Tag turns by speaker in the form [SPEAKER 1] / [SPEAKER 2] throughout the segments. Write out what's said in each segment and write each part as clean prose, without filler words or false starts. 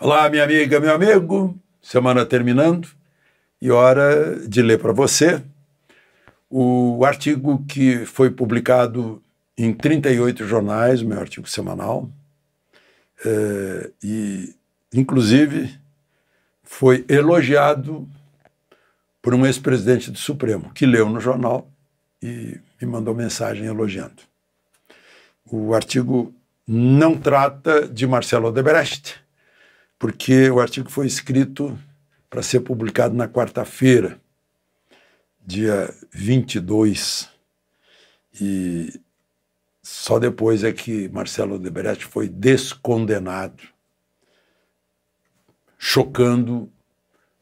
[SPEAKER 1] Olá, minha amiga, meu amigo. Semana terminando e hora de ler para você o artigo que foi publicado em 38 jornais, meu artigo semanal, e, inclusive, foi elogiado por um ex-presidente do Supremo, que leu no jornal e me mandou mensagem elogiando. O artigo não trata de Marcelo Odebrecht, porque o artigo foi escrito para ser publicado na quarta-feira, dia 22, e só depois é que Marcelo Odebrecht foi descondenado, chocando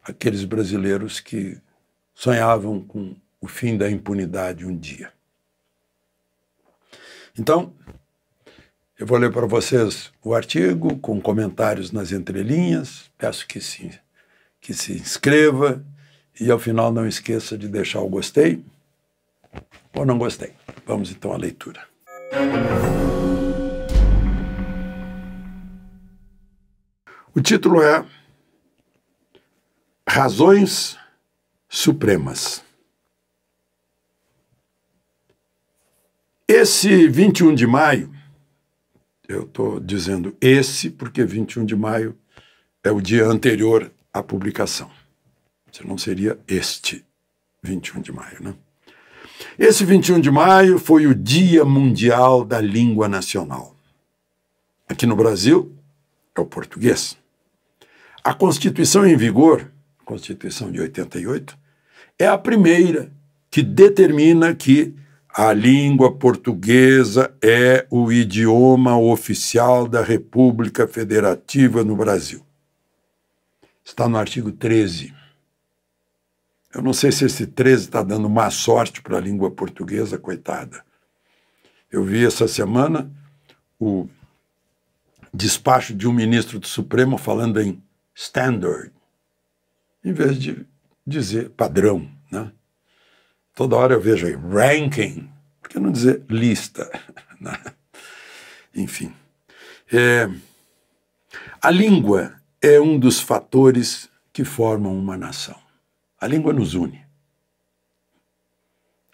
[SPEAKER 1] aqueles brasileiros que sonhavam com o fim da impunidade um dia. Então, eu vou ler para vocês o artigo com comentários nas entrelinhas, peço que se inscreva e ao final não esqueça de deixar o gostei ou não gostei. Vamos então à leitura. O título é Razões Supremas. Esse 21 de maio, eu estou dizendo esse porque 21 de maio é o dia anterior à publicação. Senão seria este 21 de maio, né? Esse 21 de maio foi o Dia Mundial da Língua Nacional. Aqui no Brasil é o português. A Constituição em vigor, a Constituição de 88, é a primeira que determina que a língua portuguesa é o idioma oficial da República Federativa no Brasil. Está no artigo 13. Eu não sei se esse 13 está dando má sorte para a língua portuguesa, coitada. Eu vi essa semana o despacho de um ministro do Supremo falando em standard, em vez de dizer padrão, né? Toda hora eu vejo aí ranking, por que não dizer lista? Enfim. A língua é um dos fatores que formam uma nação. A língua nos une.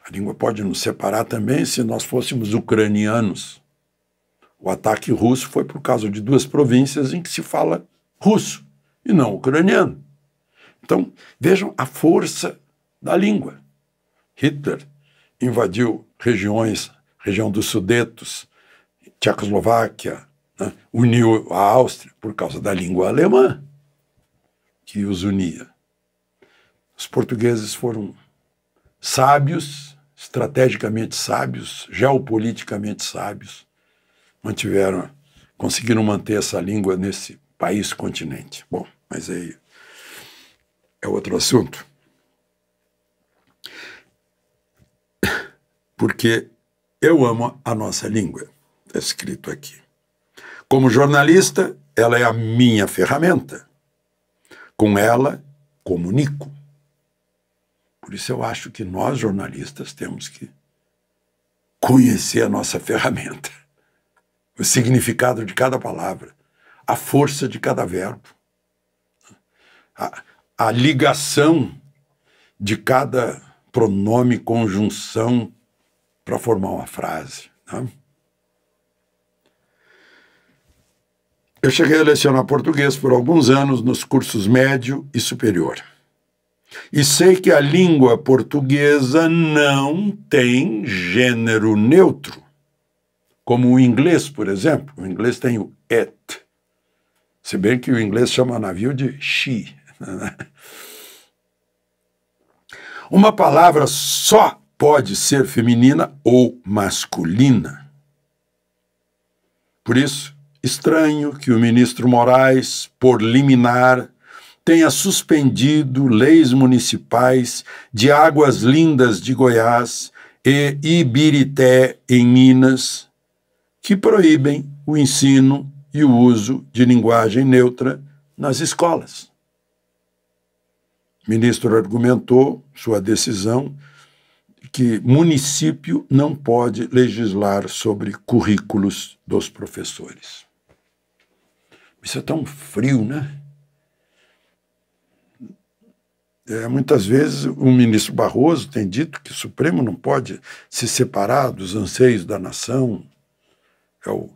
[SPEAKER 1] A língua pode nos separar também se nós fôssemos ucranianos. O ataque russo foi por causa de duas províncias em que se fala russo e não ucraniano. Então, vejam a força da língua. Hitler invadiu região dos Sudetos, Tchecoslováquia, né? Uniu a Áustria por causa da língua alemã que os unia. Os portugueses foram sábios, estrategicamente sábios, geopoliticamente sábios, conseguiram manter essa língua nesse país-continente. Bom, mas aí é outro assunto. Porque eu amo a nossa língua, está escrito aqui. Como jornalista, ela é a minha ferramenta. Com ela, comunico. Por isso eu acho que nós, jornalistas, temos que conhecer a nossa ferramenta, o significado de cada palavra, a força de cada verbo, a ligação de cada pronome, conjunção, para formar uma frase. Né? Eu cheguei a lecionar português por alguns anos nos cursos médio e superior. E sei que a língua portuguesa não tem gênero neutro, como o inglês, por exemplo. O inglês tem o it, se bem que o inglês chama navio de she. Né? Uma palavra só pode ser feminina ou masculina. Por isso, estranho que o ministro Moraes, por liminar, tenha suspendido leis municipais de Águas Lindas de Goiás e Ibirité, em Minas, que proíbem o ensino e o uso de linguagem neutra nas escolas. O ministro argumentou sua decisão que município não pode legislar sobre currículos dos professores. Isso é tão frio, né? Muitas vezes o ministro Barroso tem dito que o Supremo não pode se separar dos anseios da nação, é o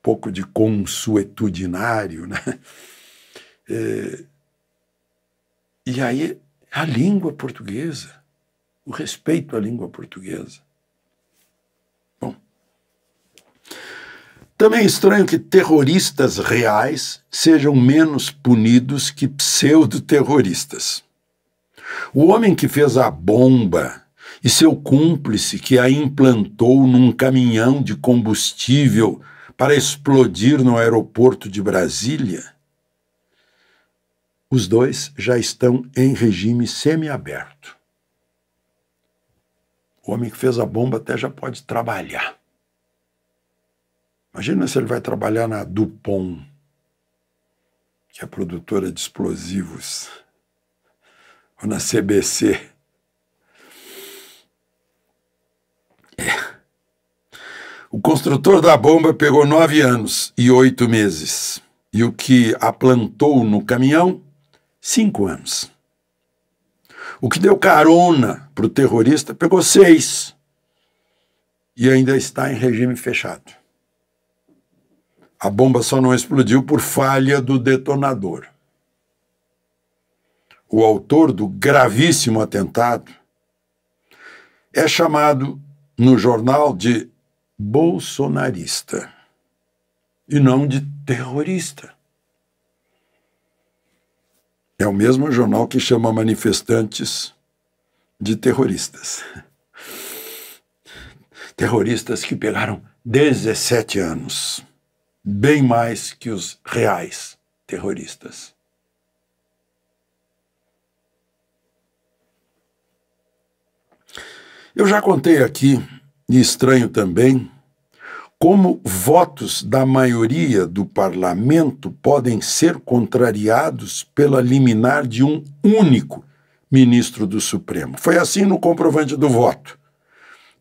[SPEAKER 1] pouco de consuetudinário, né? E aí a língua portuguesa, o respeito à língua portuguesa. Bom, também é estranho que terroristas reais sejam menos punidos que pseudo-terroristas. O homem que fez a bomba e seu cúmplice que a implantou num caminhão de combustível para explodir no aeroporto de Brasília, os dois já estão em regime semiaberto. O homem que fez a bomba até já pode trabalhar. Imagina se ele vai trabalhar na Dupont, que é produtora de explosivos, ou na CBC. O construtor da bomba pegou 9 anos e 8 meses. E o que a plantou no caminhão, 5 anos. O que deu carona para o terrorista pegou 6. E ainda está em regime fechado. A bomba só não explodiu por falha do detonador. O autor do gravíssimo atentado é chamado no jornal de bolsonarista e não de terrorista. É o mesmo jornal que chama manifestantes de terroristas. Terroristas que pegaram 17 anos, bem mais que os reais terroristas. Eu já contei aqui, e estranho também, como votos da maioria do parlamento podem ser contrariados pela liminar de um único ministro do Supremo. Foi assim no comprovante do voto,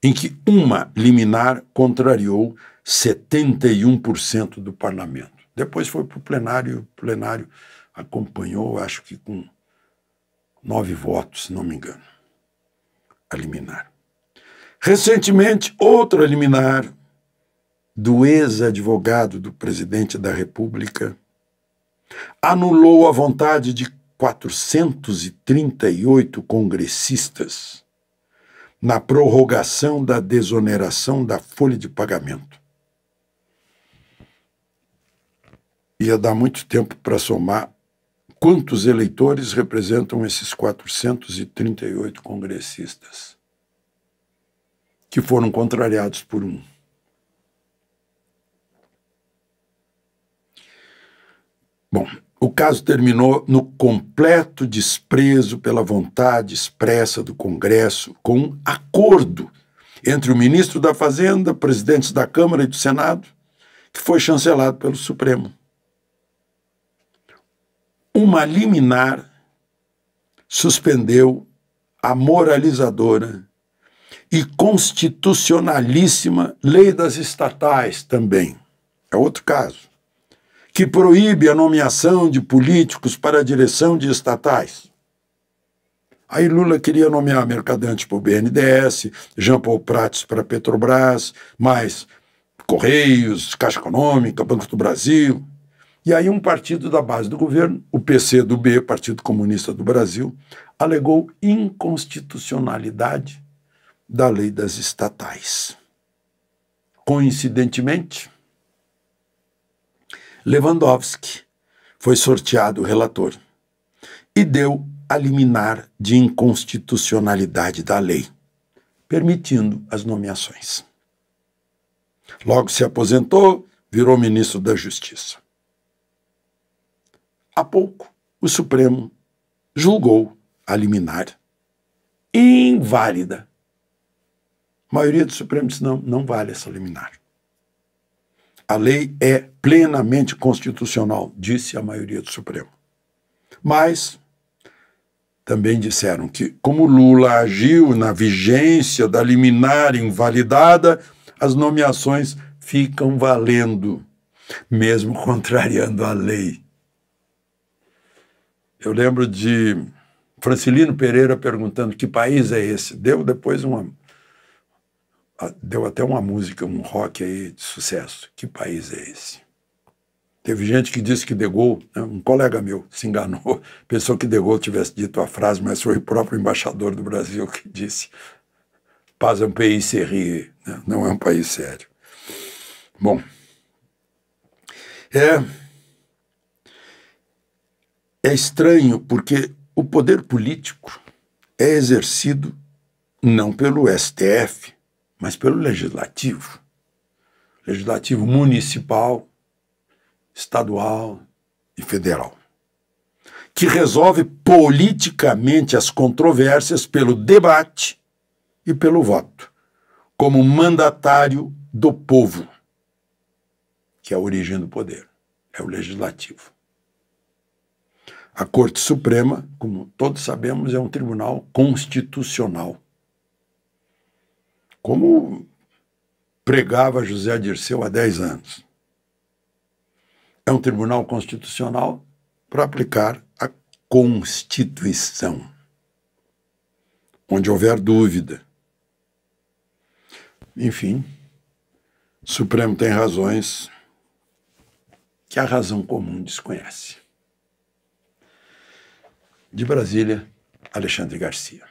[SPEAKER 1] em que uma liminar contrariou 71% do parlamento. Depois foi para o plenário, o plenário acompanhou, acho que com 9 votos, se não me engano, a liminar. Recentemente, outra liminar do ex-advogado do presidente da República anulou a vontade de 438 congressistas na prorrogação da desoneração da folha de pagamento. Ia dar muito tempo para somar quantos eleitores representam esses 438 congressistas que foram contrariados por um. Bom, o caso terminou no completo desprezo pela vontade expressa do Congresso, com um acordo entre o ministro da Fazenda, presidentes da Câmara e do Senado, que foi chancelado pelo Supremo. Uma liminar suspendeu a moralizadora e constitucionalíssima lei das estatais também. É outro caso, que proíbe a nomeação de políticos para a direção de estatais. Aí Lula queria nomear Mercadante para o BNDES, Jean Paul Prats para a Petrobras, mais Correios, Caixa Econômica, Banco do Brasil. E aí um partido da base do governo, o PCdoB, Partido Comunista do Brasil, alegou inconstitucionalidade da lei das estatais. Coincidentemente, Lewandowski foi sorteado relator e deu a liminar de inconstitucionalidade da lei, permitindo as nomeações. Logo se aposentou, virou ministro da Justiça. Há pouco, o Supremo julgou a liminar inválida. A maioria do Supremo disse não vale essa liminar. A lei é plenamente constitucional, disse a maioria do Supremo. Mas também disseram que, como Lula agiu na vigência da liminar invalidada, as nomeações ficam valendo. mesmo contrariando a lei. Eu lembro de Francilino Pereira perguntando que país é esse. Deu depois deu até uma música, um rock aí de sucesso. Que país é esse? Teve gente que disse que De Gaulle, né, um colega meu, se enganou, pensou que De Gaulle tivesse dito a frase, mas foi o próprio embaixador do Brasil que disse: "Pas un pays sérieux", né? Não é um país sério. Bom, é estranho porque o poder político é exercido não pelo STF, mas pelo legislativo. Legislativo municipal, estadual e federal, que resolve politicamente as controvérsias pelo debate e pelo voto, como mandatário do povo, que é a origem do poder, é o legislativo. A Corte Suprema, como todos sabemos, é um tribunal constitucional. Como pregava José Dirceu há 10 anos. É um tribunal constitucional para aplicar a Constituição. Onde houver dúvida. Enfim, o Supremo tem razões que a razão comum desconhece. De Brasília, Alexandre Garcia.